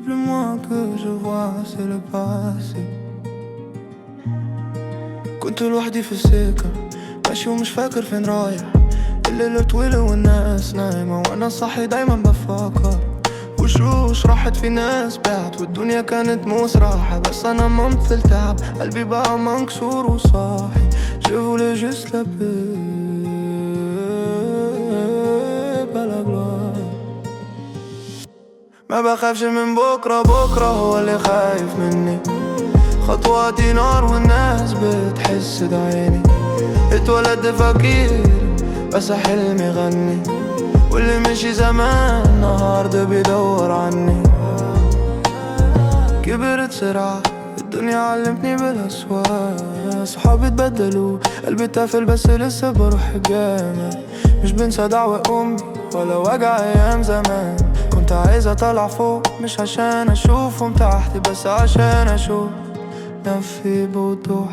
plus moi que je vois c'est le passé. كنت لوحدي في السكة ماشي ومش فاكر فين رايح، الليل طويل والناس نايمة وانا صاحي دايما بفكر. وشوش راحت في ناس بعت والدنيا كانت مسرحة، بس انا ممثل تعب قلبي بقى مكسور وصاحي. Je voulais juste la paix pas la gloire. ما بخافش من بكرة، بكرة هو اللي خايف مني. خطواتي نار والناس بتحس ده عيني. اتولدت فقير بس حلمي غني، واللي مشي زمان النهاردة بيدور عني. كبرت سرعة الدنيا علمتني بالأسواق، صحابي اتبدلوا قلبي اتقفل بس لسه بروح الجامع. مش بنسى دعوة أمي ولا وجع أيام زمان. كنت عايز أطلع فوق مش عشان أشوفهم تحت، بس عشان أشوف نفسي بوضوح.